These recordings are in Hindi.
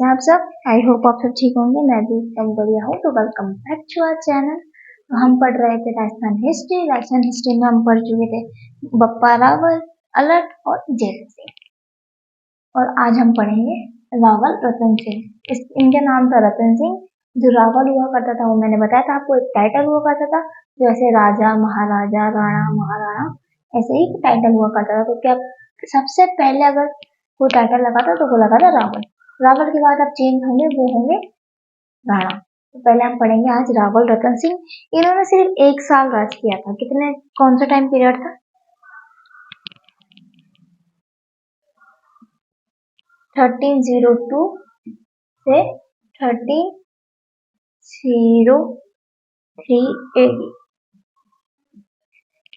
कैसे हैं आप सब। आई होप आप सब ठीक होंगे। मैं भी एकदम बढ़िया हूँ। तो welcome back to our channel. हम पढ़ रहे थे राजस्थान हिस्ट्री में हम पढ़ चुके थे बप्पा रावल, अलर्ट और जैत सिंह। और आज हम पढ़ेंगे रावल रतन सिंह। इनका नाम था रतन सिंह। जो रावल हुआ करता था वो मैंने बताया था आपको, एक टाइटल हुआ करता था जैसे राजा महाराजा राणा महाराणा, ऐसे ही टाइटल हुआ करता था। तो क्या सबसे पहले अगर कोई टाइटल लगा था तो वो लगा था रावल। रावल के बाद अब चेंज होंगे, वो होंगे राणा। तो पहले हम पढ़ेंगे आज रावल रतन सिंह। इन्होंने सिर्फ 1 साल राज किया था। कितने, कौन सा टाइम पीरियड था? 1302 से 1303 AD।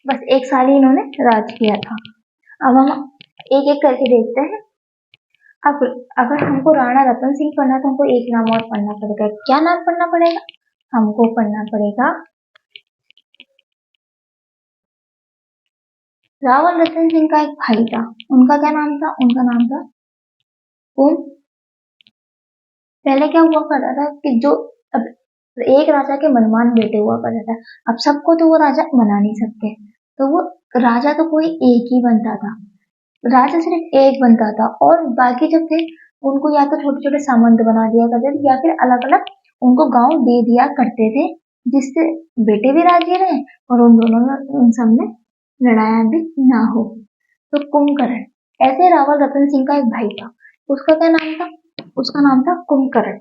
बस 1 साल ही इन्होंने राज किया था। अब हम एक एक करके देखते हैं। अब अगर हमको राणा रतन सिंह पढ़ना तो हमको एक नाम और पढ़ना पड़ेगा। क्या नाम पढ़ना पड़ेगा? हमको पढ़ना पड़ेगा रावल रतन सिंह का एक भाई था। उनका क्या नाम था? उनका नाम था कुम। पहले क्या हुआ करता था कि जो अब एक राजा के मनमान बेटे हुआ करता था। अब सबको तो वो राजा बना नहीं सकते, तो वो राजा तो कोई एक ही बनता था। राजा सिर्फ एक बनता था और बाकी जो थे उनको या तो छोटे छोटे सामंत बना दिया करते थे या फिर अलग अलग उनको गांव दे दिया करते थे, जिससे बेटे भी राजी रहे और उन दोनों में, उन सब में लड़ाइयां भी ना हो। तो कुंभकर्ण, ऐसे रावल रतन सिंह का एक भाई था। उसका क्या नाम था? उसका नाम था कुंभकर्ण।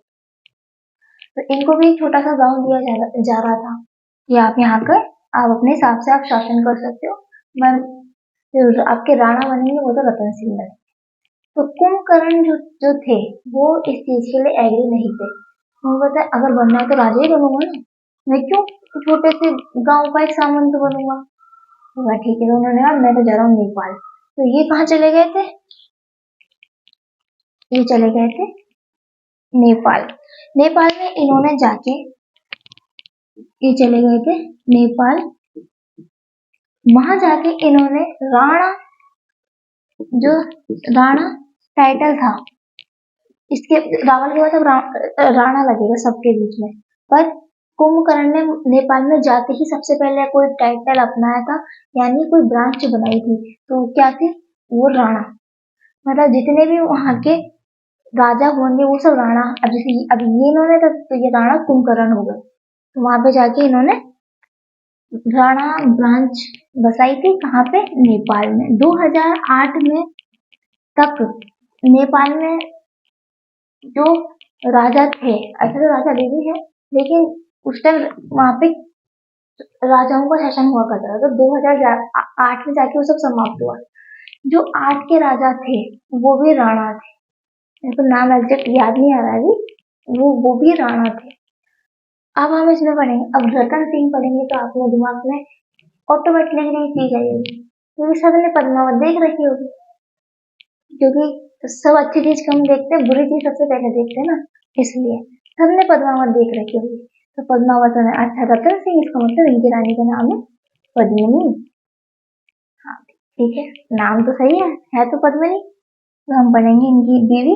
तो इनको भी एक छोटा सा गांव दिया जा रहा था कि आप यहाँ कर, आप अपने हिसाब से आप शासन कर सकते हो। मैं जो आपके राणा बनेंगे वो तो रतन सिंह बने। तो कुंभकर्ण जो थे वो इस चीज के लिए एग्री नहीं थे। वो कहते अगर बनना है तो राजा ही बनूंगा ना, मैं क्यों छोटे से गांव का एक सामंत बनूंगा। तो ठीक है, तो उन्होंने कहा मैं तो जा रहा हूँ नेपाल। तो ये कहाँ चले गए थे? ये चले गए थे नेपाल। नेपाल में इन्होंने जाके, ये चले गए थे नेपाल। वहां जाके इन्होंने राणा, जो राणा टाइटल था, इसके रावण के बाद अब राणा लगेगा सबके बीच में। पर कुंभकर्ण ने नेपाल में जाते ही सबसे पहले कोई टाइटल अपनाया था, यानी कोई ब्रांच बनाई थी। तो क्या थी वो? राणा। मतलब जितने भी वहां के राजा होंगे वो सब राणा। अब जैसे अब ये इन्होंने तो ये राणा कुंभकर्ण हो गए। तो वहां पे जाके इन्होंने राणा ब्रांच बसाई थी। कहाँ पे? नेपाल में। 2008 में तक नेपाल में जो राजा थे, ऐसे तो राजा अभी भी है, लेकिन उस टाइम वहां पे राजाओं का शासन हुआ करता था। तो 2008 में जाके वो सब समाप्त हुआ। जो 8 के राजा थे वो भी राणा थे। मेरे को नाम एग्जैक्ट याद नहीं आ रहा है, वो भी राणा थे। अब हम इसमें पढ़ेंगे, अब रतन सिंह पढ़ेंगे तो अपने दिमाग में ऑटोमेटिकली चीज आएगी, क्योंकि सबने पद्मावत देख रखी होगी। क्योंकि सब अच्छी चीज कम देखते हैं, बुरी चीज सबसे पहले देखते हैं ना, इसलिए सबने पद्मावत देख रखी होगी। तो पद्मावत में अच्छा रतन सिंह, इसका मतलब इनकी रानी का नाम है पद्मिनी। हाँ ठीक है, नाम तो सही है तो पद्मिनी। तो हम पढ़ेंगे इनकी बीवी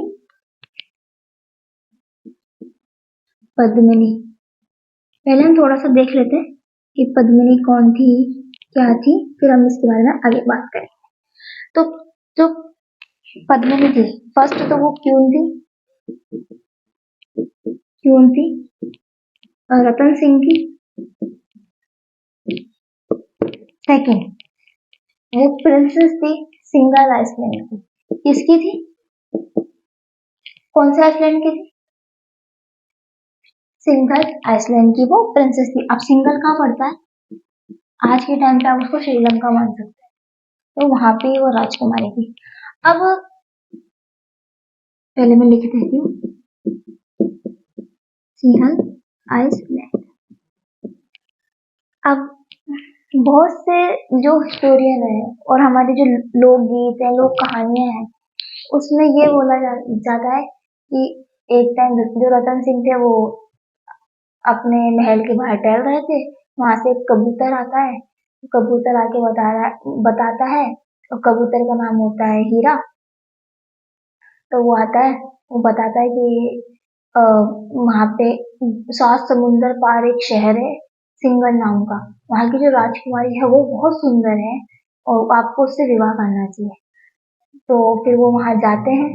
पद्मिनी। पहले हम थोड़ा सा देख लेते हैं कि पद्मिनी कौन थी, क्या थी, फिर हम इसके बारे में आगे बात करेंगे। तो जो पद्मिनी थी, फर्स्ट तो वो क्यून थी और रतन सिंह की सेकंड। वो प्रिंसेस थी सिंगल आइसलैंड की। किसकी थी? कौन से आइसलैंड की थी? सिंगल आइसलैंड की वो प्रिंसेस थी। अब सिंगल कहाँ पड़ता है? आज के टाइम पे आप उसको श्रीलंका मान सकते हैं। तो वहां पे वो राजकुमारी थी। अब पहले मैं लिख देती हूँ सिंगल आइसलैंड। अब बहुत से जो हिस्टोरियन है और हमारे जो लोकगीत है, लोक कहानियां हैं, उसमें ये बोला जाता है कि एक टाइम जो रतन सिंह थे वो अपने महल के बाहर टहल रहे थे। वहां से एक कबूतर आता है। कबूतर आके बताता है, और कबूतर का नाम होता है हीरा। तो वो आता है वो बताता है कि वहाँ पे 7 समुंदर पार एक शहर है सिंगल नाम का। वहाँ की जो राजकुमारी है वो बहुत सुंदर है और आपको उससे विवाह करना चाहिए। तो फिर वो वहाँ जाते हैं,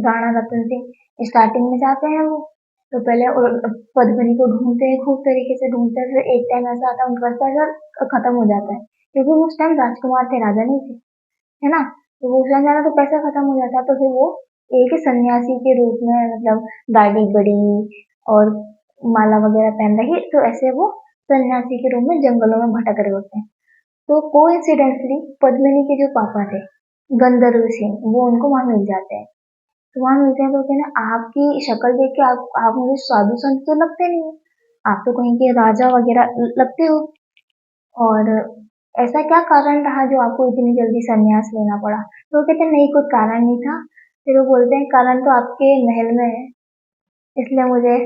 राणा रतन सिंह स्टार्टिंग में जाते हैं वो। तो पहले पद्मिनी को ढूंढते हैं, खूब तरीके से ढूंढते हैं। फिर एक टाइम ऐसा आता है उनका पैसा खत्म हो जाता है, क्योंकि वो उस टाइम राजकुमार थे, राजा नहीं थे, है ना। तो वो उस टाइम जाना तो पैसा खत्म हो जाता है। तो फिर वो एक सन्यासी के रूप में, मतलब दाढ़ी बड़ी और माला वगैरह पहन रही, तो ऐसे वो सन्यासी के रूप में जंगलों में भटक रहे होते हैं। तो कोइंसिडेंटली पद्मिनी के जो पापा थे गंधर्व सिंह, वो उनको वहां मिल जाते हैं। तो वहां मिलते हैं तो कहते हैं आपकी शक्ल देख के आप मुझे साधु संत तो लगते नहीं हो, आप तो कहीं के राजा वगैरह लगते हो। और ऐसा क्या कारण रहा जो आपको इतनी जल्दी संन्यास लेना पड़ा? तो वो कहते हैं नहीं, कोई कारण नहीं था। फिर वो बोलते हैं कारण तो आपके महल में है, इसलिए मुझे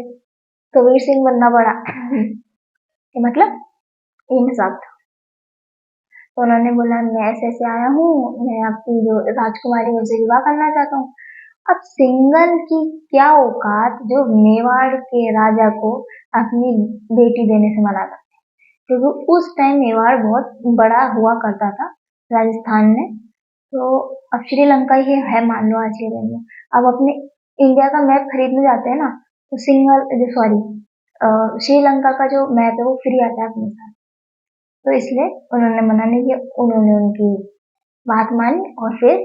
कबीर सिंह बनना पड़ा। कि मतलब ये मजाक था। तो उन्होंने बोला मैं ऐसे ऐसे आया हूँ, मैं आपकी जो राजकुमारी है उसे विवाह करना चाहता हूँ। अब सिंगल की क्या औकात जो मेवाड़ के राजा को अपनी बेटी देने से मना करते, क्योंकि उस टाइम मेवाड़ बहुत बड़ा हुआ करता था राजस्थान में। तो अब श्रीलंका ही है मान लो आज के दिन में। अब अपने इंडिया का मैप खरीदने जाते हैं ना, तो सिंगल जो सॉरी श्रीलंका का जो मैप है वो फ्री आता है अपने साथ। तो इसलिए उन्होंने मना नहीं किया, उन्होंने उनकी बात मानी और फिर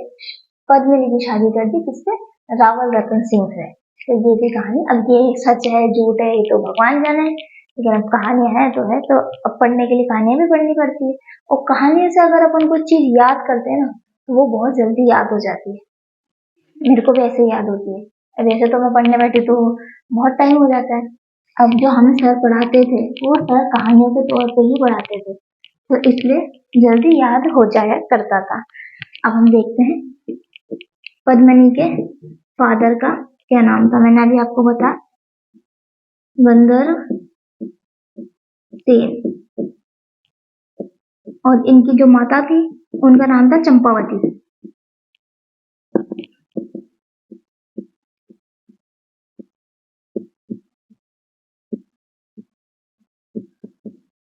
पद्मिनी की शादी कर दी, किससे? रावल रतन सिंह से। तो ये थी कहानी। अब ये सच है झूठ है ये तो भगवान जाने, लेकिन अब कहानियां है तो है। तो अब पढ़ने के लिए कहानियां भी पढ़नी पड़ती है, और कहानियों से अगर अपन कोई चीज याद करते हैं ना तो वो बहुत जल्दी याद हो जाती है। मेरे को भी ऐसे ही याद होती है। अब ऐसे तो मैं पढ़ने बैठी तो बहुत टाइम हो जाता है। अब जो हमें सर पढ़ाते थे वो सर कहानियों के तौर पे ही पढ़ाते थे, तो इसलिए जल्दी याद हो जाया करता था। अब हम देखते हैं पद्मिनी के फादर का क्या नाम था। मैंने अभी आपको बता, गंधर्व सेन। और इनकी जो माता थी उनका नाम था चंपावती।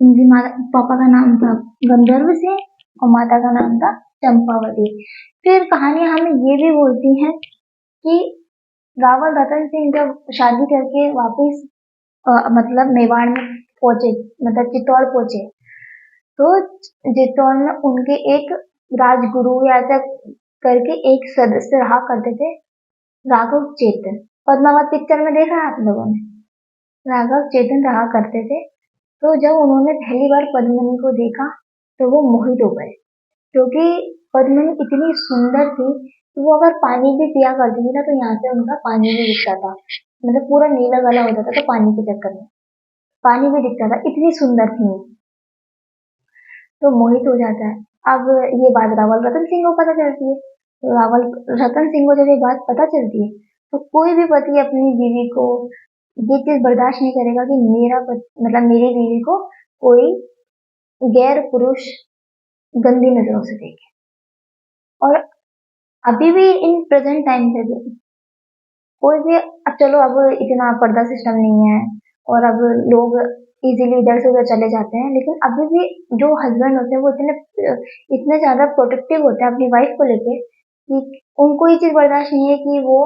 इनकी पापा का नाम था गंधर्व सिंह और माता का नाम था चंपावती। फिर कहानियां हमें ये भी बोलती हैं कि रावल रतन सिंह जब शादी करके वापस मतलब मेवाड़ में पहुंचे, मतलब चित्तौड़ पहुंचे, तो चित्तौड़ में उनके एक राजगुरु या ऐसा करके एक सदस्य रहा करते थे, राघव चेतन। पद्मावत पिक्चर में देखा आप लोगों ने, राघव चेतन रहा करते थे। तो जब उन्होंने पहली बार पद्मिनी को देखा तो वो मोहित हो गए, क्योंकि पद्मिनी इतनी सुंदर थी कि वो अगर पानी भी पिया करती थी ना तो यहाँ से उनका पानी भी दिखता था, मतलब पूरा नीला गला हो जाता था पानी के चक्कर में, पानी भी दिखता था, इतनी सुंदर थी वो। तो मोहित हो जाता है। अब ये बात रावल रतन सिंह को पता चलती है। तो रावल रतन सिंह को जब ये बात पता चलती है तो कोई भी पति अपनी बीवी को ये चीज बर्दाश्त नहीं करेगा कि मेरा मतलब मेरी बीवी को कोई गैर पुरुष गंदी नजरों से देखे। और अभी भी इन प्रेजेंट टाइम पे भी कोई भी, अब चलो अब इतना पर्दा सिस्टम नहीं है और अब लोग इजीली इधर से उधर चले जाते हैं, लेकिन अभी भी जो हस्बैंड होते हैं वो इतने ज्यादा प्रोटेक्टिव होते हैं अपनी वाइफ को लेके कि उनको ये चीज बर्दाश्त नहीं है कि वो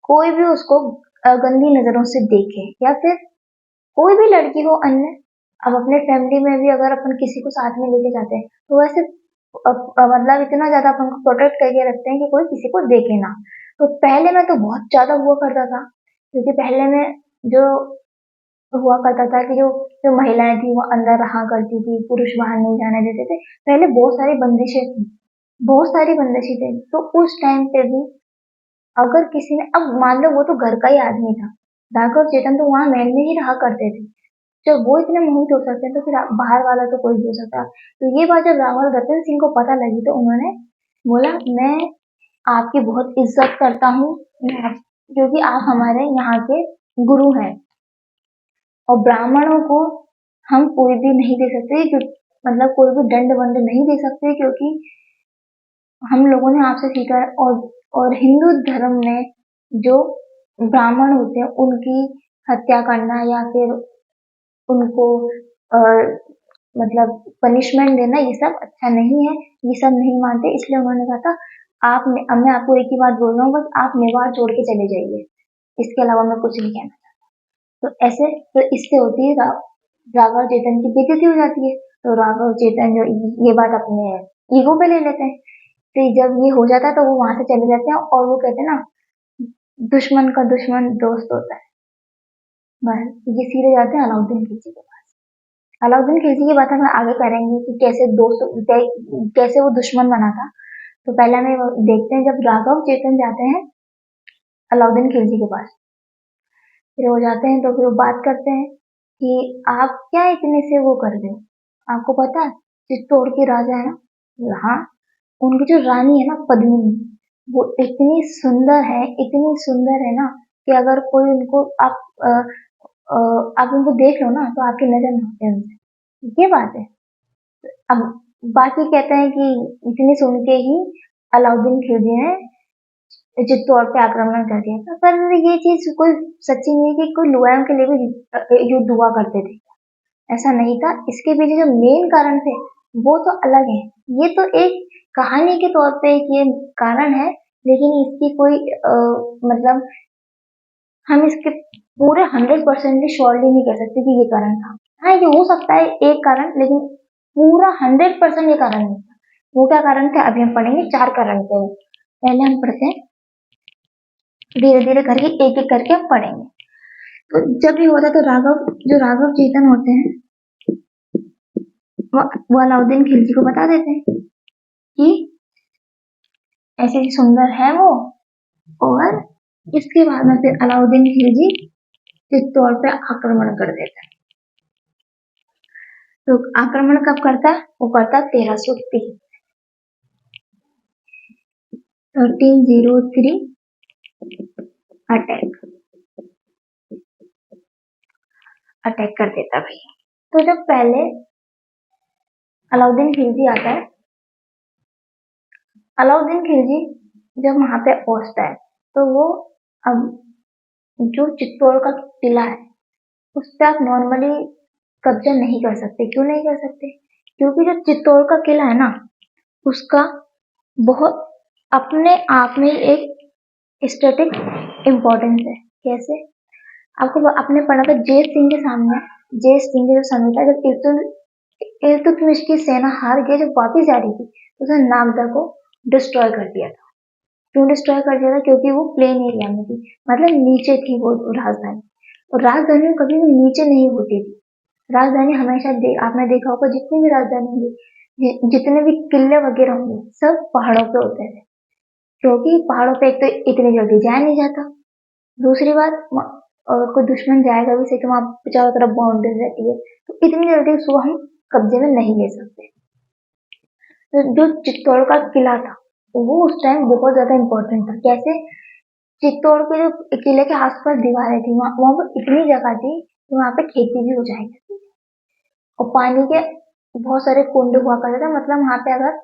कोई भी उसको गंदी नजरों से देखे, या फिर कोई भी लड़की हो अन्य। अब अपने फैमिली में भी अगर अपन किसी को साथ में लेके जाते हैं तो वैसे मतलब इतना ज्यादा अपन को प्रोटेक्ट करके रखते हैं कि कोई किसी को देखे ना। तो पहले में तो बहुत ज्यादा हुआ करता था, क्योंकि पहले में जो हुआ करता था कि जो जो महिलाएं थी वो अंदर रहा करती थी, पुरुष बाहर नहीं जाने देते थे। पहले बहुत सारी बंदिशें थी, बहुत सारी बंदिशें थी। तो उस टाइम पे भी अगर किसी ने, अब मान लो वो तो घर का ही आदमी था, राघव चेतन तो वहां महल में ही रहा करते थे, जब वो इतने मोहित हो सकते हैं तो फिर बाहर वाला तो कोई भी हो सकता है। तो ये बात जब रावल रतन सिंह को पता लगी तो उन्होंने बोला मैं आपकी बहुत इज्जत करता हूँ, क्योंकि आप हमारे यहाँ के गुरु हैं और ब्राह्मणों को हम कोई भी नहीं दे सकते, मतलब कोई भी दंड वंड नहीं दे सकते, क्योंकि हम लोगों ने आपसे सीखा है। और हिंदू धर्म में जो ब्राह्मण होते हैं उनकी हत्या करना या फिर उनको अ, मतलब पनिशमेंट देना, ये सब अच्छा नहीं है, ये सब नहीं मानते। इसलिए उन्होंने कहा था आप मैं आपको एक ही बात बोल रहा हूँ, बस आप मेवाड़ छोड़ के चले जाइए, इसके अलावा मैं कुछ नहीं कहना। तो ऐसे तो इससे होती है राघव चेतन की बेइज्जती हो जाती है। तो राघव चेतन जो ये बात अपने ईगो पे ले लेते हैं। तो जब ये हो जाता है तो वो वहां से चले जाते हैं और वो कहते हैं ना, दुश्मन का दुश्मन दोस्त होता है। बस ये सीधे जाते हैं अलाउद्दीन खिलजी के पास। अलाउद्दीन खिलजी की बात हम आगे करेंगे कि कैसे दोस्त कैसे वो दुश्मन बना था। तो पहले हमें देखते हैं जब राघव चेतन जाते हैं अलाउद्दीन खिलजी के पास, फिर वो जाते हैं तो फिर वो बात करते हैं कि आप क्या इतने से वो कर रहे हो, आपको पता है चित्तौड़ की राजा है ना, हाँ, उनकी जो रानी है ना पद्मिनी, वो इतनी सुंदर है, इतनी सुंदर है ना कि अगर कोई उनको आप उनको देख लो ना तो आपकी नजर न हटे उनसे। ये बात है। अब बाकी कहते हैं कि इतनी सुन के ही अलाउद्दीन खिलजी ने चित्तौड़ पे आक्रमण कर दिया था। पर ये चीज कोई सच्ची नहीं है कि कोई लुआयों के लिए भी युद्ध हुआ करते थे, ऐसा नहीं था। इसके पीछे जो मेन कारण थे वो तो अलग है। ये तो एक कहानी के तौर पे एक ये कारण है, लेकिन इसकी कोई मतलब हम इसके पूरे 100% श्योरली नहीं कह सकते कि ये कारण था। हाँ, ये हो सकता है एक कारण, लेकिन पूरा 100% ये कारण नहीं था। वो क्या कारण थे अभी हम पढ़ेंगे, 4 कारण थे वो। पहले हम पढ़ते हैं, धीरे धीरे करके एक एक करके हम पढ़ेंगे। तो जब ये होता है तो राघव चेतन होते हैं वो अलाउद्दीन खिलजी को बता देते हैं कि ऐसे सुंदर है वो। और इसके बाद में फिर अलाउद्दीन खिलजी चित्तौड़ पे आक्रमण कर देता है। तो आक्रमण कब करता है? वो करता है 1303 अटैक अटैक कर देता भाई। तो जब पहले अलाउद्दीन खिलजी आता है, अलाउद्दीन खिलजी जब वहां पे पहुंचता है तो वो अब जो चित्तौड़ का किला है उस पर आप नॉर्मली कब्जा नहीं कर सकते। क्यों नहीं कर सकते? क्योंकि जो चित्तौड़ का किला है ना, उसका बहुत अपने आप में एक स्टैटिक इम्पोर्टेंस है। कैसे? आपको आपने पढ़ा था जय सिंह के सामने, जय सिंह के जो समय था जब इल्तुतमिश की सेना हार गई, जब वापस जा रही थी तो उसने नागदा को डिस्ट्रॉय कर दिया था। क्यों डिस्ट्रॉय कर दिया था? क्योंकि वो प्लेन एरिया में थी, मतलब नीचे थी वो राजधानी। और राजधानी कभी भी नीचे नहीं होती थी। राजधानी हमेशा आपने देखा होगा जितनी भी राजधानी होंगी, जितने भी किले वगैरह होंगे, सब पहाड़ों पे होते थे। क्योंकि पहाड़ों पे एक तो इतनी जल्दी जाया नहीं जाता, दूसरी बात और कोई दुश्मन जाएगा भी सही तो वहां चारों तरफ बाउंड्री रहती है, तो इतनी जल्दी उसको हम कब्जे में नहीं ले सकते। तो जो चित्तौड़ का किला था वो उस टाइम बहुत ज्यादा इम्पोर्टेंट था। कैसे? चित्तौड़ के जो किले के आसपास दीवारें थी, वहां पर इतनी जगह थी कि वहां पे खेती भी हो जाएगी और पानी के बहुत सारे कुंड हुआ करते थे। मतलब वहां पे अगर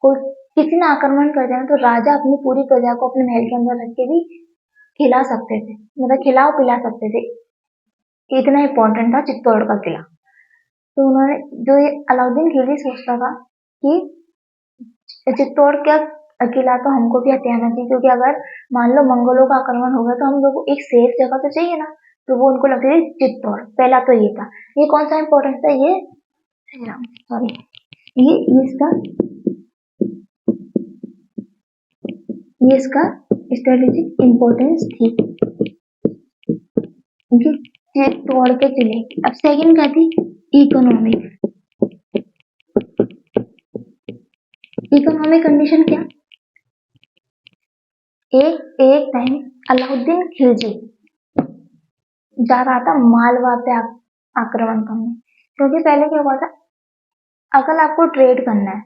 कोई किसी ने आक्रमण कर दिया तो राजा अपनी पूरी प्रजा को अपने महल के अंदर रख के भी खिला सकते थे, मतलब खिलाओ पिला सकते थे। इतना इम्पोर्टेंट था चित्तौड़ का किला। तो उन्होंने जो ये अलाउद्दीन खिलजी सोचता था कि चित्तौड़ का किला तो हमको भी हथियाना चाहिए, क्योंकि अगर मान लो मंगोलों का आक्रमण हो गया तो हम लोग को एक सेफ जगह तो चाहिए ना। तो वो उनको लगती थी चित्तौड़। पहला तो ये था। ये कौन सा इम्पोर्टेंट था? ये सॉरी, ये इसका स्ट्रेटेजिक इम्पोर्टेंस थी। चित्तौड़ के किले। अब सेकंड क्या थी? इकोनॉमिक। इकोनॉमिक कंडीशन क्या? एक एक टाइम अलाउद्दीन खिलजी जा रहा था मालवा पे आक्रमण करने। क्योंकि पहले क्या हुआ था, अगर आपको ट्रेड करना है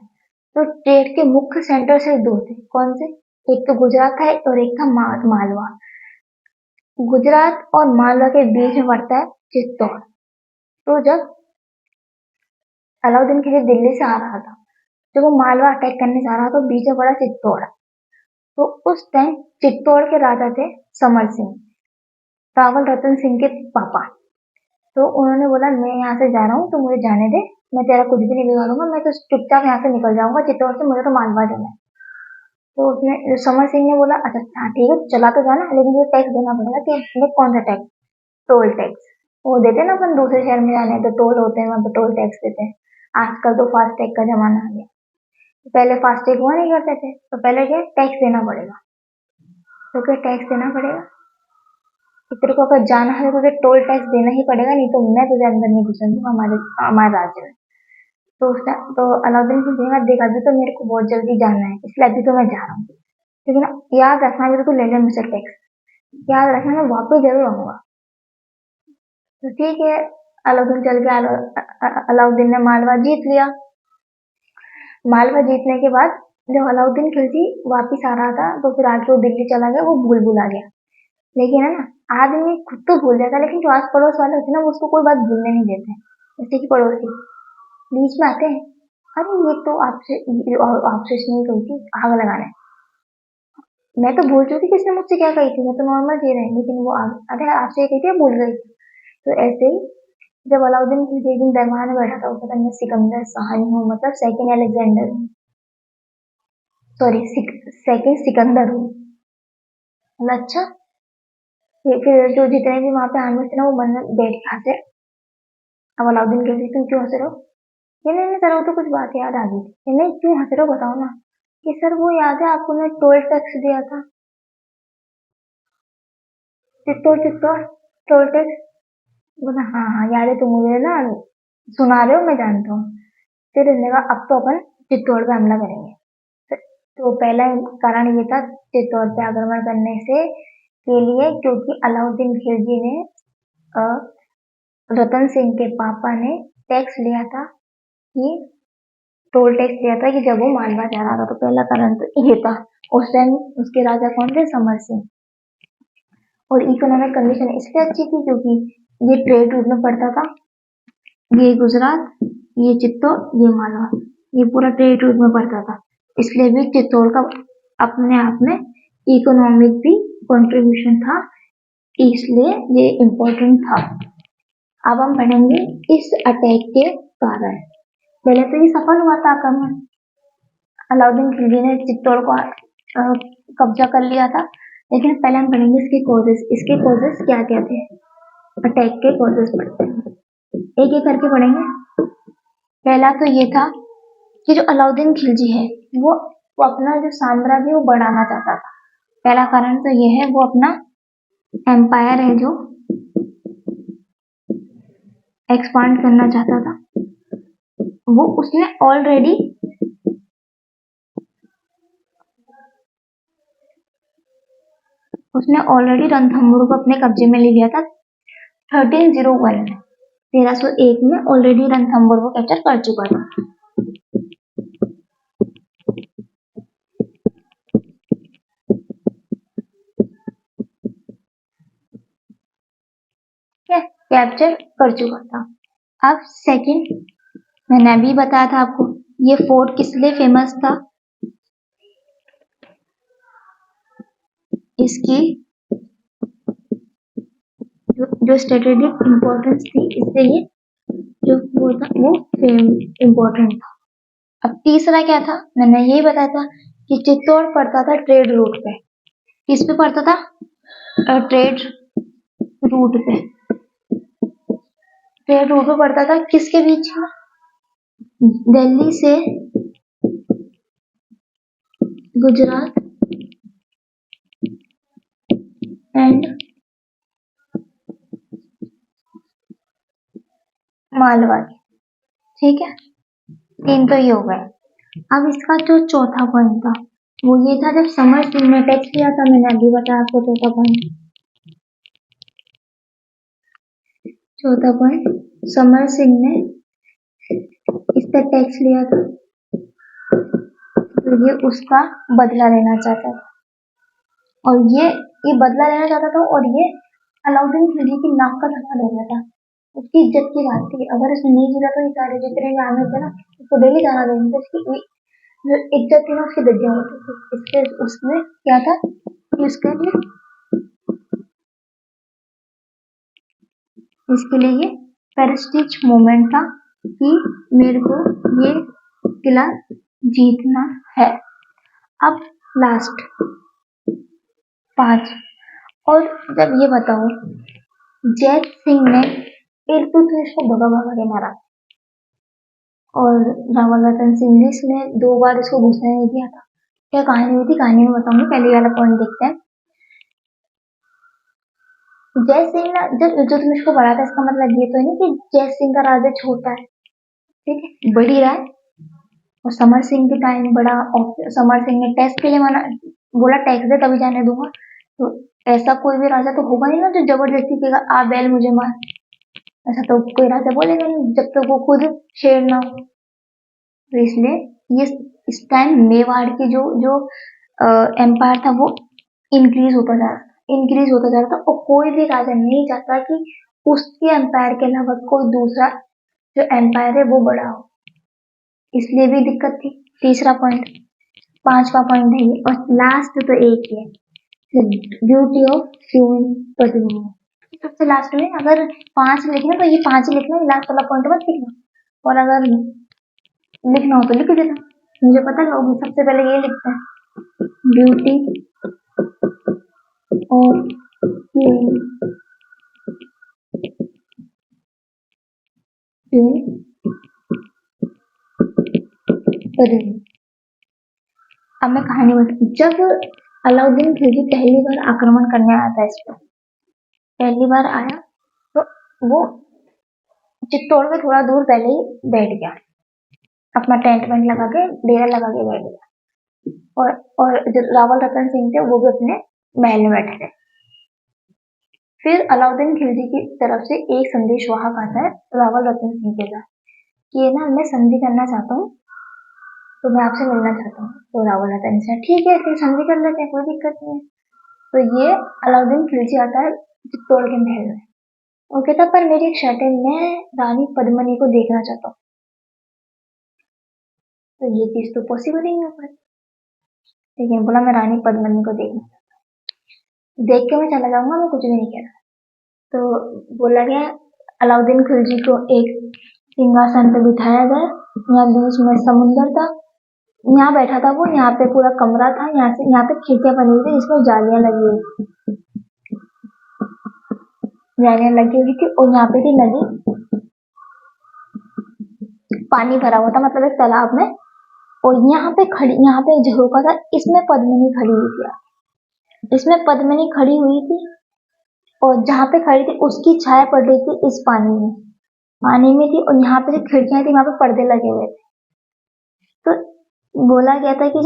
तो ट्रेड के मुख्य सेंटर से दो थे। कौन से? एक तो गुजरात था और एक था मालवा। गुजरात और मालवा के बीच में पड़ता है चित्तौड़। तो जब अलाउद्दीन खिलजी दिल्ली से आ रहा था, जब वो मालवा अटैक करने जा रहा था तो बीच में पड़ा चित्तौड़। तो उस टाइम चित्तौड़ के राजा थे समर सिंह, रावल रतन सिंह के पापा। तो उन्होंने बोला मैं यहाँ से जा रहा हूँ तो मुझे जाने दे, मैं तेरा कुछ भी नहीं बिगाड़ूंगा, मैं तो चुपचाप यहाँ से निकल जाऊंगा चित्तौड़ से, मुझे तो मालवा जाना है। तो उसने समर सिंह ने बोला अच्छा हाँ ठीक है चला तो जाना, लेकिन मुझे टैक्स देना पड़ेगा। कि कौन सा टैक्स? Toll tax. वो देते हैं ना अपन दूसरे शहर में जाने तो टोल होते हैं, वहाँ पे टोल टैक्स देते हैं। आजकल तो फास्टैग का जमाना आ गया, पहले फास्टैग हुआ नहीं करते थे, तो पहले क्या टैक्स देना पड़ेगा। तो क्या टैक्स देना पड़ेगा, तेरे को अगर जाना है तो तुझे टोल टैक्स देना ही पड़ेगा, नहीं तो मैं तुझे अंदर नहीं घुसने दूंगा हमारे राज्य में। तो अलाउद्दीन खिलजी ने देखा अभी तो मेरे को बहुत जल्दी जाना है, इसलिए अभी तो मैं जा रहा हूँ, लेकिन याद रखना अभी तो तू ले ले मुझसे टैक्स, याद रखना मैं वापस जरूर आऊंगा। तो ठीक है, अलाउद्दीन चल के अलाउद्दीन ने मालवा जीत लिया। मालवा जीतने के बाद जब अलाउद्दीन खिलजी वापिस आ रहा था तो फिर आके वो दिल्ली चला गया, वो भूल आ गया। लेकिन है ना, आदमी खुद तो भूल जाता है, लेकिन जो आस पड़ोस वाले होते हैं ना वो उसको कोई बात भूलने नहीं देते। जैसे कि पड़ोसी बीच में आते हैं, अरे ये तो आपसे नहीं कही थी आग लगाना है, मैं तो भूल चुकी किसने मुझसे क्या कही थी, मैं तो नॉर्मल जी रही, लेकिन वो अरे आपसे ये कही थी भूल गई। तो ऐसे ही जब अलाउद्दीन खिलजी एक दिन दरबार में बैठा था, वो पता नहीं सिकंदर शाह हूँ, मतलब सेकंड अलेक्जेंडर हूँ, सॉरी सेकंड सिकंदर हूँ। अच्छा फिर जो जितने भी वहां पे आदमी थे ना वो मन में बैठ के हंसे। अब अलाउद्दीन खिलजी तुम क्यों हंस रहे हो? ये नहीं नहीं सर वो तो कुछ बात याद आ गई थी। ये नहीं क्यों हंस रहे हो बताओ ना। कि सर वो याद है आपको मैं टोल टैक्स दिया था, चित्तौड़ चित्तौड़ टोल टैक्स। बोला हाँ हाँ याद है, तो मुझे ना सुना रहे हो मैं जानता हूँ। फिर उसने कहा अब तो अपन चित्तौड़ पे हमला करेंगे। तो पहला कारण ये था चित्तौड़ पे आक्रमण करने से के लिए, क्योंकि अलाउद्दीन खिलजी ने रतन सिंह के पापा ने टैक्स लिया था, कि टोल टैक्स लिया था कि जब वो मालवा जा रहा था। तो पहला कारण तो ये था। उस टाइम उसके राजा कौन थे? समर सिंह। और इकोनॉमिक कंडीशन इसलिए अच्छी थी क्योंकि ये ट्रेड रूट में पड़ता था, ये गुजरात, ये चित्तौड़, ये मालवा, ये पूरा ट्रेड रूट में पड़ता था, इसलिए भी चित्तौड़ का अपने आप में इकोनॉमिक भी कंट्रीब्यूशन था, इसलिए ये इम्पोर्टेंट था। अब हम पढ़ेंगे इस अटैक के कारण। पहले तो ये सफल हुआ था आक्रमण, अलाउद्दीन खिलजी ने चित्तौड़ को कब्जा कर लिया था, लेकिन पहले हम पढ़ेंगे इसके कॉजेस। इसके कॉजेस क्या क्या थे, अटैक के कॉजेस पढ़ते हैं, एक एक करके पढ़ेंगे। पहला तो ये था कि जो अलाउद्दीन खिलजी है वो अपना जो साम्राज्य वो बढ़ाना चाहता था। पहला कारण तो ये है, वो अपना एम्पायर है जो एक्सपांड करना चाहता था। वो उसने ऑलरेडी रणथंभौर को अपने कब्जे में ले लिया था। 1301 में 1301 में ऑलरेडी रणथंभौर को कैप्चर कर चुका था। कैप्चर कर चुका था। अब सेकंड, मैंने अभी बताया था आपको, ये फोर्ट किस लिए फेमस था? इसकी जो स्ट्रेटेजिक इंपॉर्टेंस थी, इससे ये जो वो था वो इम्पोर्टेंट था। अब तीसरा क्या था? मैंने यही बताया था कि चित्तौड़ पड़ता था ट्रेड रूट पे। किस पे पड़ता था? ट्रेड रूट पे। ट्रेड रूट पे पड़ता था किसके बीच में? दिल्ली से गुजरात एंड मालवा की। ठीक है, तीन तो ये हो गए। अब इसका जो चौथा पॉइंट था वो ये था, जब समर सिंह ने टैक्स लिया था, मैंने अभी बताया आपको चौथा पॉइंट। चौथा पॉइंट, समर सिंह ने इस पर टैक्स लिया था तो ये उसका बदला लेना चाहता था, और ये बदला लेना चाहता था, और ये अलाउद्दीन खिलजी की नाक का सवाल हो गया था। उसकी इज्जत की बात थी, अगर इसने नहीं जीता तो ये सारे जितने भी आमिर थे ना उसको डेली गाना देंगे। जो इज्जत थी ना उसकी धज्जियां उड़ती थी। इसलिए उसमें क्या था कि इसके लिए ये प्रेस्टीज मोमेंट था कि मेरे को ये किला जीतना है। अब लास्ट 5। और जब ये बताओ जय सिंह ने इल्तुतमिश को भगा भगा के मारा और रावल रतन सिंह ने 2 बार इसको घुसने नहीं दिया था। क्या कहानी हुई थी, कहानी में बताऊंगी। पहले वाला पॉइंट देखते हैं। जय सिंह ने जब इल्तुतमिश को बढ़ा था, इसका मतलब ये तो नहीं कि जय सिंह का राज्य छोटा है, ठीक है, बढ़ ही रहा है। और समर सिंह के टाइम बड़ा, समर सिंह ने टैक्स के लिए माना, बोला टैक्स दे तभी जाने दूंगा। तो ऐसा कोई भी राजा तो होगा नहीं ना जो जबरदस्ती कहेगा आ बैल मुझे मार। ऐसा तो कोई राजा बोलेगा नहीं जब तक वो खुद शेर ना हो। तो इसलिए ये इस टाइम मेवाड़ की जो जो एम्पायर था वो इंक्रीज होता जा रहा था और कोई भी राजा नहीं चाहता कि उसके एम्पायर के अलावा कोई दूसरा जो एम्पायर है वो बड़ा हो, इसलिए भी दिक्कत थी। तीसरा पॉइंट, 5वां पॉइंट है ये, और लास्ट तो एक ही है, ब्यूटी ऑफ क्वीन पद्मिनी। सबसे लास्ट में अगर 5 लिखना तो ये 5 ही लिखना, लास्ट वाला पॉइंट मत लिखना, और अगर लिखना हो तो लिख देना। मुझे पता लोग सबसे पहले ये लिखते हैं, ब्यूटी ऑफ क्वीन पद्मिनी। अब मैं कहानी बता, जब अलाउद्दीन खिलजी पहली बार आक्रमण करने आया था इस पर, पहली बार आया तो वो चित्तौड़ में थोड़ा दूर पहले ही बैठ गया, अपना टेंट वेंट लगा के डेरा लगा के बैठ गया। और जो रावल रतन सिंह थे वो भी अपने महल में बैठे थे। फिर अलाउद्दीन खिलजी की तरफ से एक संदेश वाहक आता है रावल रतन सिंह के साथ कि ना मैं संधि करना चाहता हूँ, तो मैं आपसे मिलना चाहता हूँ। तो रावल रतन सिंह ठीक है फिर संधि कर लेते हैं, कोई दिक्कत नहीं है। तो ये अलाउद्दीन खिलजी आता है चित्तौड़ के महल में और कहता पर मेरी एक शर्त है, मैं रानी पद्मिनी को देखना चाहता हूँ। तो ये चीज तो पॉसिबल ही नहीं हो पाई, लेकिन बोला मैं रानी पद्मिनी को देखना चाहता हूँ, देख के मैं चला जाऊंगा, मैं कुछ भी नहीं कह रहा। तो बोला गया अलाउद्दीन खिलजी को एक सिंहासन पे बिठाया गया, यहाँ बीच में समुंदर था, यहाँ बैठा था वो, यहाँ पे पूरा कमरा था, यहाँ पे खिड़कियां बनी हुई थी जिसमें जालियां लगी हुई थी, और यहाँ पे थी नदी, पानी भरा हुआ था, मतलब एक तालाब में, और यहाँ पे झरोखा था, इसमें पद्मिनी खड़ी हुई थी, और जहाँ पे खड़ी थी उसकी छाया पड़ रही थी इस पानी में थी, और यहाँ पे जो खिड़कियां थी वहां पे पर्दे लगे हुए थे। तो बोला गया था कि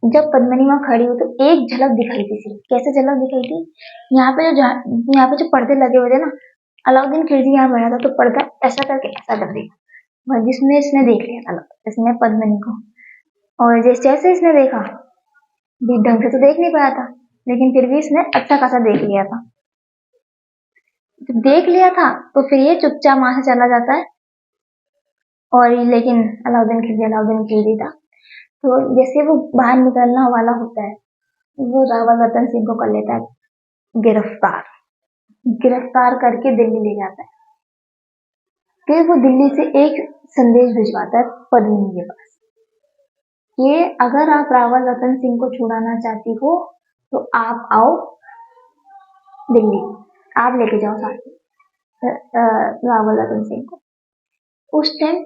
जब पद्मिनी वहां खड़ी हुई तो एक झलक दिखाई थी, सिर्फ कैसे झलक दिखाई थी, यहाँ पे जो पर्दे लगे हुए थे ना, अलाउद्दीन खिलजी यहाँ बैठा था तो पर्दा ऐसा करके ऐसा कर दिया, जिसमें इसने देख लिया था इसने पद्मिनी को, और जैसे इसने देखा भी ढंग से तो देख नहीं पाया था, लेकिन फिर भी इसने अच्छा खासा देख लिया था। जब देख लिया था तो फिर ये चुपचाप वहां से चला जाता है, और लेकिन अलाउद्दीन खिलजी था, तो जैसे वो बाहर निकलना वाला होता है वो रावल रतन सिंह को कर लेता है गिरफ्तार करके दिल्ली ले जाता है। फिर वो दिल्ली से एक संदेश भिजवाता है पद्मिनी के पास, ये अगर आप रावल रतन सिंह को छुड़ाना चाहती हो तो आप आओ दिल्ली, आप लेके जाओ साथ रावल रतन सिंह को। उस टाइम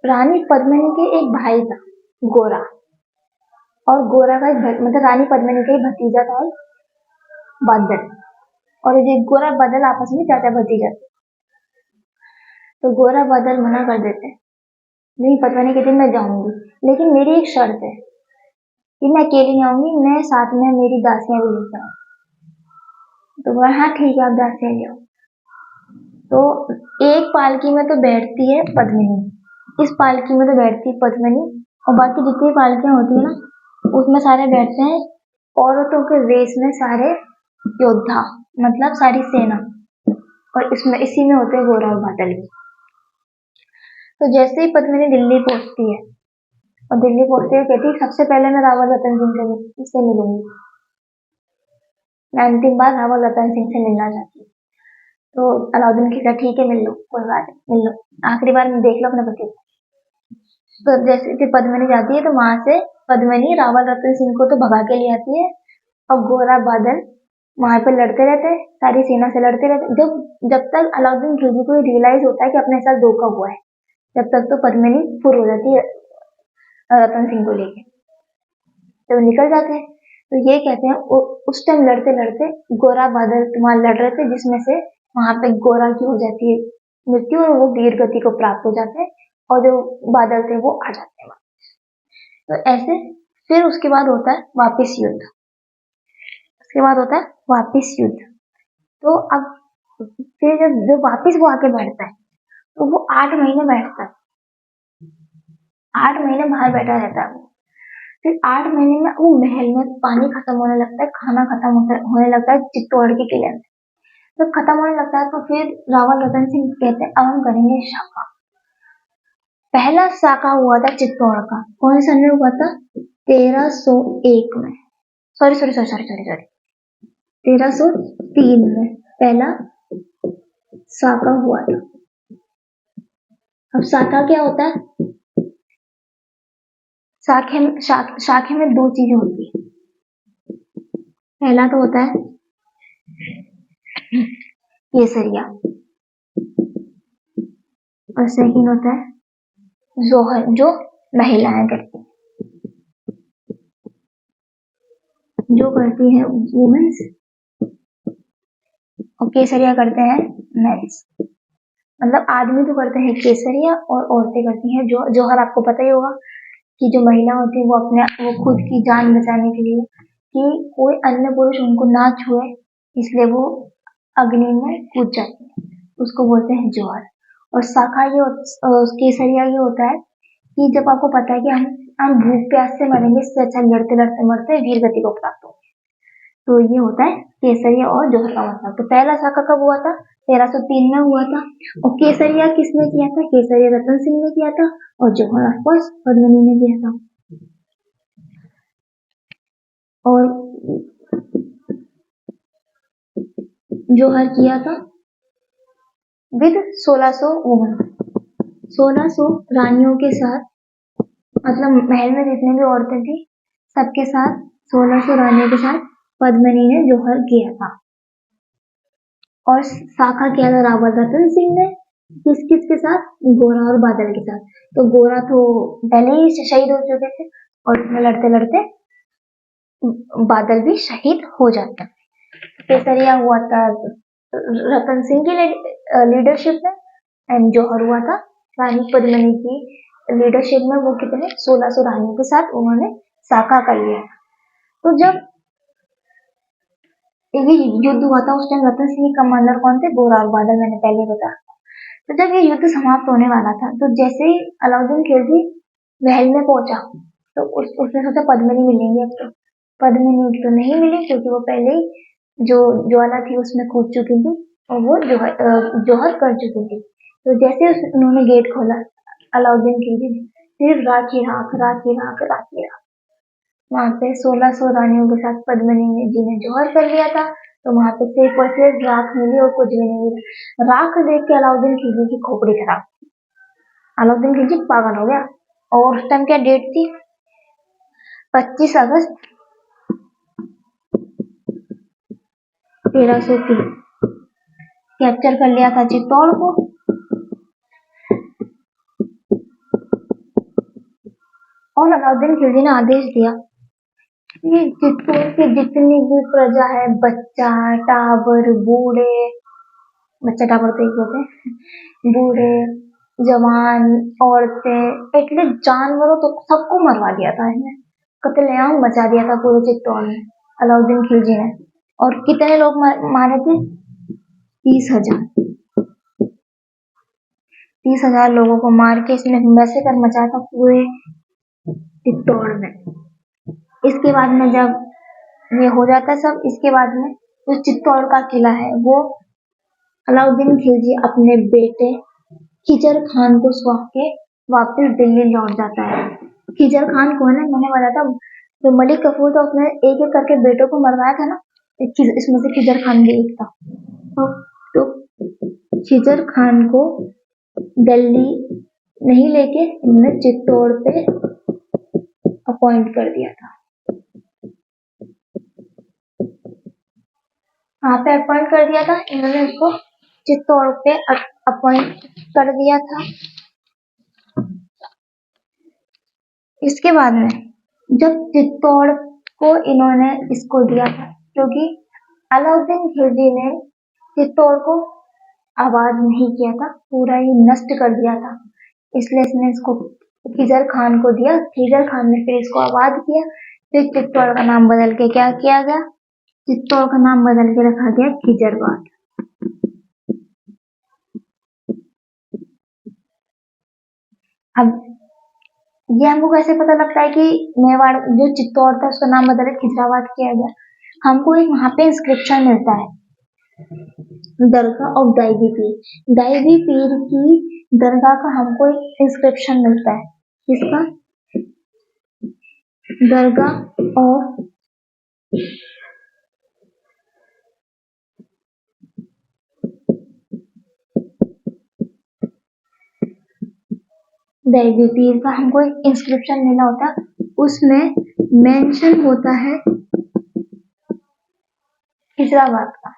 रानी पद्मिनी के एक भाई था गोरा, और गोरा का मतलब रानी पद्मिनी का भतीजा था बादल, और ये गोरा बादल आपस में चाचा भतीजा। तो गोरा बादल मना कर देते हैं, नहीं पद्मिनी के दिन मैं जाऊंगी, लेकिन मेरी एक शर्त है कि मैं अकेली नहीं आऊंगी, मैं साथ में मेरी दासियां भी लेकर आऊँ। तो बोला हाँ ठीक है आप दासियां ले आओ। तो एक पालकी में तो बैठती है पद्मिनी, इस पालकी में तो बैठती है पद्मिनी, और बाकी जितनी पालकियां होती है ना उसमें सारे बैठते हैं औरतों के वेश में सारे योद्धा, मतलब सारी सेना, और इसमें इसी में होते हैं गोरा और बादल भी। तो जैसे ही पद्मिनी दिल्ली पहुंचती है और दिल्ली पहुंचते हुए कहती सबसे पहले मैं रावल रतन सिंह से मिलूंगी, मैं अंतिम बार रावल रतन सिंह से मिलना चाहती हूँ। तो अलाउद्दीन कहता ठीक है मिल लो, कोई बात नहीं मिल लो, आखिरी बार देख लो अपने पति को। तो जैसे फिर पद्मिनी जाती है तो वहां से पद्मिनी रावल रतन सिंह को तो भगा के ले आती है, और गोरा बादल वहां पे लड़ते रहते हैं, सारी सेना से लड़ते रहते हैं। जब तक अलाउद्दीन खिलजी को रियलाइज होता है कि अपने साथ धोखा हुआ है, जब तक तो पद्मिनी फुर हो जाती है रतन सिंह को लेके, तो निकल जाते हैं। तो ये कहते हैं उस टाइम लड़ते लड़ते गोरा बादल वहां लड़ रहे थे, जिसमें से वहां पे गोरा की हो जाती है मृत्यु और वो वीर गति को प्राप्त हो जाते हैं, और जो बादल थे वो आ जाते हैं। तो ऐसे फिर उसके बाद होता है वापिस युद्ध, उसके बाद होता है वापिस युद्ध। तो अब फिर जब वापिस वो आके बैठता है तो वो 8 महीने बैठता है, 8 महीने बाहर बैठा रहता है। फिर 8 महीने में वो महल में पानी खत्म होने लगता है, खाना खत्म होने लगता है चित्तौड़ के किले में। जब खत्म होने लगता है तो फिर रावल रतन सिंह कहते हैं अब हम करेंगे शाका। पहला शाका हुआ था चित्तौड़ का, कौन सन में हुआ था? 1301 में, सॉरी 1303 में पहला शाका हुआ था। अब शाका क्या होता है? शाखे में 2 चीजें होती है। पहला तो होता है केसरिया, और सेकंड होता है जोहर, जो महिलाएं करती हैं, जो करती हैं वुमेन्स, और केसरिया करते हैं मेंस। मतलब आदमी तो करते हैं केसरिया और औरतें करती हैं जोहर। आपको पता ही होगा कि जो महिला होती है वो खुद की जान बचाने के लिए कि कोई अन्य पुरुष उनको ना छुए, इसलिए वो अग्नि में कूद जाती है, उसको बोलते हैं जोहर। और शाखा केसरिया ये होता है कि जब आपको पता है कि हम भूख प्यास से मरेंगे, इससे अच्छा लड़ते लड़ते मरते वीर गति को प्राप्त हो, तो ये होता है केसरिया और जोहर का मतलब। तो पहला शाखा कब हुआ था? 1303 में हुआ था। और केसरिया किसने किया था? केसरिया रतन सिंह ने किया था, और जोहर ऑफकोर्स पद्मिनी ने किया था। और जोहर किया था विद 1600 वुमन, 1600 रानियों के साथ, मतलब महल में जितने भी औरतें थी सबके साथ 1600 रानियों के साथ पद्मिनी ने जोहर किया था। और शाखा किया था रावल रतन सिंह ने किस किस के साथ? गोरा और बादल के साथ। तो गोरा तो पहले ही शहीद हो चुके थे, और लड़ते लड़ते बादल भी शहीद हो जाता है। केसरिया हुआ था रतन सिंह की लीडरशिप में, एंड जोहर हुआ था रानी पद्मिनी की लीडरशिप में। वो कितने 1600 रानियों के साथ उन्होंने शाखा कर लिया। तो जब ये युद्ध हुआ था उस टाइम रतन सिंह कमांडर कौन थे? गोरा और बादल, मैंने पहले बताया। तो जब ये युद्ध समाप्त होने वाला था तो जैसे ही अलाउद्दीन खिलजी महल में पहुंचा तो उसने सोचा पद्मिनी मिलेंगे। अब तो पद्मिनी तो नहीं मिली, क्योंकि वो पहले ही जो ज्वाला थी उसमें कूद चुकी थी और वो जोहर कर चुकी थी। तो जैसे उन्होंने गेट खोला अलाउद्दीन खिलजी ने, सिर्फ राख ही राख, राख ही राख, राख ही राख। वहां पे 1600 रानियों के साथ पद्मिनी जी ने जोहर कर लिया था। तो वहां पे सिर्फ और सिर्फ राख मिली और कुछ भी नहीं मिला। राख देख के अलाउद्दीन खिलजी की खोपड़ी खराब, अलाउद्दीन खिलजी पागल हो गया। और उस टाइम क्या डेट थी? 25 अगस्त 1303। कैप्चर कर लिया था चित्तौड़ को। और अलाउद्दीन खिलजी ने आदेश दिया कि चित्तौड़ की जितनी भी प्रजा है, बच्चा टाबर बूढ़े, बच्चा टाबर तो एक होते हैं, बूढ़े जवान औरतें एटलीस्ट जानवरों तो सबको मरवा दिया था इसने, कत्लेआम मचा दिया था पूरे चित्तौड़ में अलाउद्दीन खिलजी ने। और कितने लोग मारे थे? 30,000 लोगों को मार के इसने मैसेकर मचाया था पूरे चित्तौड़ में। इसके बाद में जब ये हो जाता है सब, इसके बाद में जो चित्तौड़ का किला है वो अलाउद्दीन खिलजी अपने बेटे खिजर खान को सौंप के वापस दिल्ली लौट जाता है। खिजर खान कौन है? मैंने बोला था जो मलिक कफूर था उसने एक एक करके बेटों को मरवाया था ना, इसमें से खिजर खान भी एक था। तो खिजर खान को दिल्ली नहीं लेके इन्होंने चित्तौड़ पे अपॉइंट कर दिया था। वहां पे अपॉइंट कर दिया था इन्होंने, उसको चित्तौड़ पे अपॉइंट कर दिया था। इसके बाद में जब चित्तौड़ को इन्होंने इसको दिया था, क्योंकि अलाउद्दीन खिलजी ने चित्तौड़ को आबाद नहीं किया था, पूरा ही नष्ट कर दिया था, इसलिए इसने इसको खिजर खान को दिया। खिजर खान ने फिर इसको आबाद किया, फिर चित्तौड़ का नाम बदल के क्या किया गया? चित्तौड़ का नाम बदल के रखा गया खिजरबाद। अब ये हमको कैसे पता लगता है कि मेवाड़ जो चित्तौड़ था उसका नाम बदल के खिजराबाद किया गया? हमको एक वहां पे इंस्क्रिप्शन मिलता है, दरगाह ऑफ दाइबी पीर। दाइबी पीर की दरगाह का हमको एक इंस्क्रिप्शन मिलता है। किसका? दरगाह ऑफ दाइबी पीर का हमको एक इंस्क्रिप्शन मिला होता है, उसमें मेंशन होता है खिजराबाद का।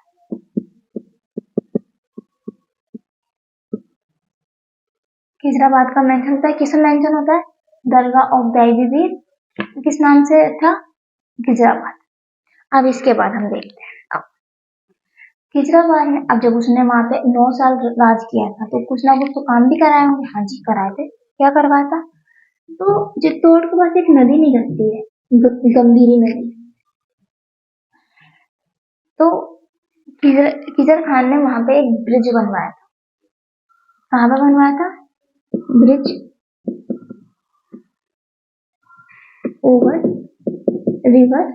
खिजराबाद का मेंशन होता है, किसमें मेंशन होता है? दरगाह ऑफ दाइबी पीर, किस नाम से था? खिजराबाद। अब इसके बाद हम देखते हैं खिजराबाद में, अब जब उसने वहां पे 9 साल राज किया था तो कुछ ना कुछ तो काम भी कराए होंगे। हाँ जी कराए थे। क्या करवाया था? तो चित्तौड़ के पास एक नदी निकलती है, गंभीरी नदी। तो खिजर खान ने वहां पे एक ब्रिज बनवाया था। कहाँ पे बनवाया था? Bridge over river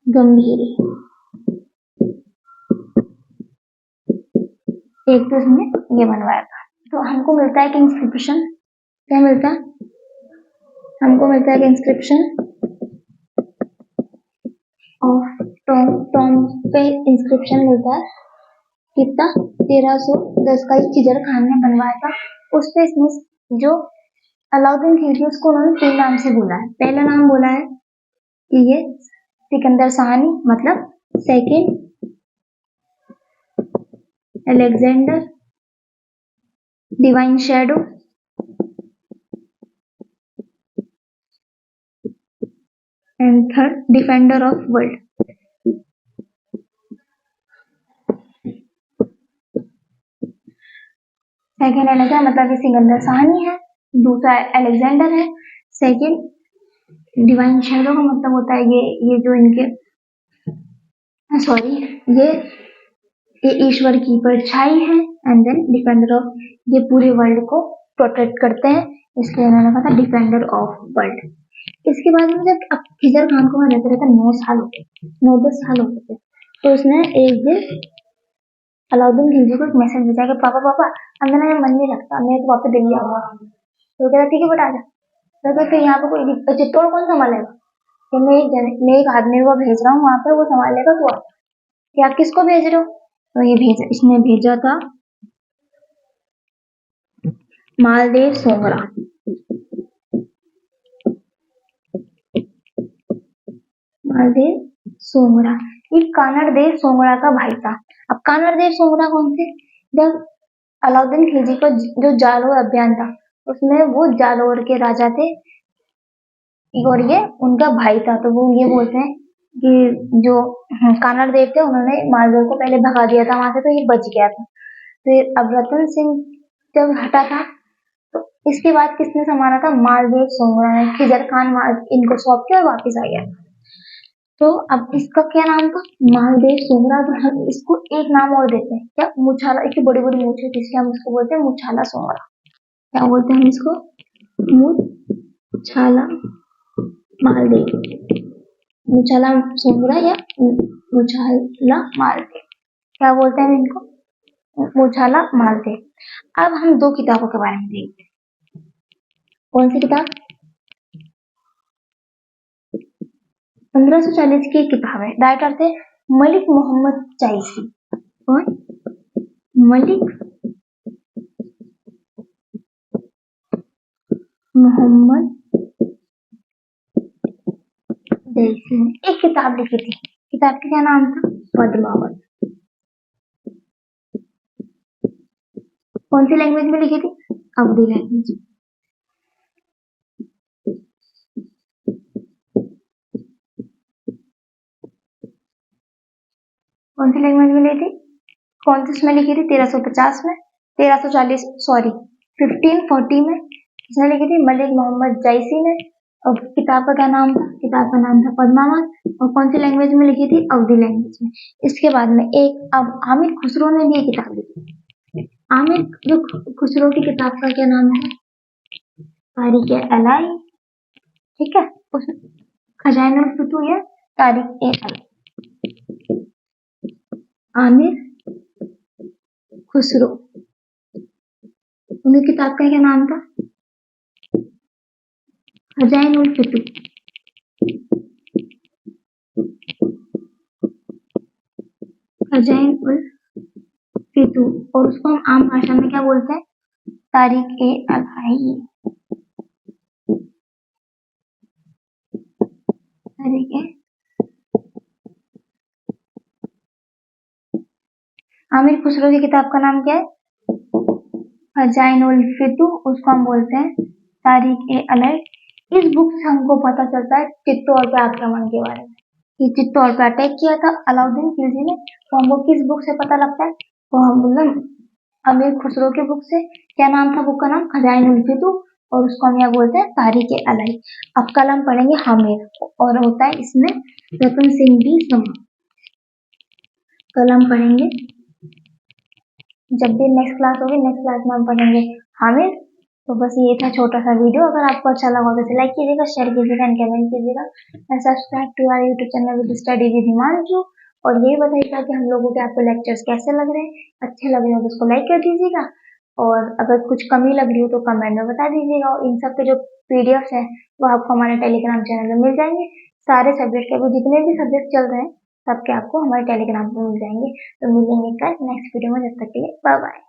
Gambhiri. एक तो इसने ये बनवाया था। तो हमको मिलता है कि इंस्क्रिप्शन, क्या मिलता है? हमको मिलता है कि इंस्क्रिप्शन ऑफ टॉम पे इंस्क्रिप्शन मिलता है। कितना? 1310 का खिजर खान ने बनवाया था। उस पे इसमें जो अलाउद्दीन खिलजी उसको उन्होंने 3 नाम से बोला है। पहला नाम बोला है कि ये सिकंदर शाहनी, मतलब second Alexander divine shadow, and third defender of world. Second Alexander मतलब ये सिकंदर शाहनी है, दूसरा अलेक्जेंडर है, सेकंड डिवाइन शैडो का मतलब होता है ये जो इनके सॉरी ये ईश्वर की परछाई है, एंड देन डिफेंडर ऑफ, ये पूरे वर्ल्ड को प्रोटेक्ट करते हैं, इसलिए उन्होंने कहा था डिफेंडर ऑफ वर्ल्ड। इसके बाद में जब अब खिजर खान को वहां रहते रहते 9 साल हो गए, 9-10 साल हो गए थे, तो उसने एक दिन अलाउद्दीन खिलजी को एक मैसेज भेजा कि पापा पापा अब मेरा मन नहीं लगता, मैं तो वापस दिल्ली आऊंगा। तो कहता ठीक है बेटा आजा। तो कहते यहाँ पे कोई चित्तौड़ कौन संभालेगा? तो मैं एक आदमी को भेज रहा हूँ वहां पे, वो संभालेगा, तू आ। कि आप किसको भेज रहे हो? तो ये इसने भेजा था मालदेव सोंगरा। मालदेव सोंगरा ये कानड़ देव सोंगरा का भाई था। अब कानड़ देव सोंगरा कौन थे? जब अलाउद्दीन खिलजी को जो जालोर अभियान था उसमें वो जालोर के राजा थे और ये उनका भाई था। तो वो ये बोलते हैं कि जो कानड़ देव थे उन्होंने मालदेव को पहले भगा दिया था वहां से, तो ये बच गया था। फिर अब रतन सिंह जब हटा था तो इसके बाद किसने संभाला था? मालदेव सोंगरा ने। खिजर खान इनको सौंप के और वापिस आ गया। तो अब इसका क्या नाम था? मालदेव सोंगरा। तो हम इसको एक नाम और देते हैं, क्या? मुछाला। इसकी बड़ी बड़ी मूछें इसलिए हम इसको बोलते हैं मुछाला सोंगरा। क्या बोलते हैं हम इसको? मुछाला मालदेव, मुछाला सोंगरा या मुछाला मालदेव, क्या बोलते हैं इनको? मुछाला मालदेव। अब हम 2 किताबों के बारे में देखते हैं। कौन सी किताब? 1540 की किताब है। राइटर थे मलिक मोहम्मद जायसी। और मलिक मोहम्मद जायसी ने एक किताब लिखी थी। किताब का क्या नाम था? पद्मावत। कौन सी लैंग्वेज में लिखी थी? अवधी लैंग्वेज। कौन सी लैंग्वेज में लिखी थी? कौन सी उसमें लिखी थी? 1350 में, 1340 सॉरी 1540 में किसने लिखी थी? मलिक मोहम्मद जायसी ने। और किताब का क्या नाम था? किताब का नाम था पद्मावत। और कौन सी लैंग्वेज में लिखी थी? अवधी लैंग्वेज में। इसके बाद में एक अब आमिर खुसरो ने भी एक किताब लिखी। आमिर जो खुसरो की किताब का क्या नाम है? तारीख अलाई। ठीक है, उस खजाइनुल फुतूह या तारीख अलाई। आमिर खुसरो, उनकी किताब का क्या नाम था? खजाइनुल फुतूह। खजाइनुल फुतूह। और उसको हम आम भाषा में क्या बोलते हैं? तारीख अलाई। आमिर खुसरो की किताब का नाम क्या है? खजाइनुल फुतूह। उसको हम बोलते हैं तारीख अलाई। इस बुक से हमको पता चलता है चित्तौड़ पे आक्रमण के बारे में, कि चित्तौड़ पे अटैक किया था अलाउद्दीन खिलजी ने। तो हमको किस बुक से पता लगता है? तो हम मतलब आमिर खुसरो के बुक से। क्या नाम था बुक का? नाम खजाइनुल फुतूह। और उसको हम यहाँ बोलते हैं तारीख अलाई। अब कल हम पढ़ेंगे हामिर, और होता है इसमें रतन सिंह भी समा। कल हम पढ़ेंगे, जब भी नेक्स्ट क्लास होगी, नेक्स्ट क्लास में हम पढ़ेंगे हामिर। तो बस ये था छोटा सा वीडियो। अगर आपको अच्छा लगा तो लाइक कीजिएगा, शेयर कीजिएगा एंड कमेंट कीजिएगा and subscribe to our YouTube channel with study with Himanshu. और ये बताइएगा कि हम लोगों के आपको लेक्चर्स कैसे लग रहे हैं। अच्छे लग रहे हो तो उसको लाइक कर दीजिएगा, और अगर कुछ कमी लग रही हो तो कमेंट में बता दीजिएगा। और इन सब के जो पीडीएफ है वो आपको हमारे टेलीग्राम चैनल में मिल जाएंगे। सारे सब्जेक्ट के, अभी जितने भी सब्जेक्ट चल रहे हैं सबके आपको हमारे टेलीग्राम पे मिल जाएंगे। तो मिलेंगे कल नेक्स्ट वीडियो में, जब तक के लिए बाय बाय।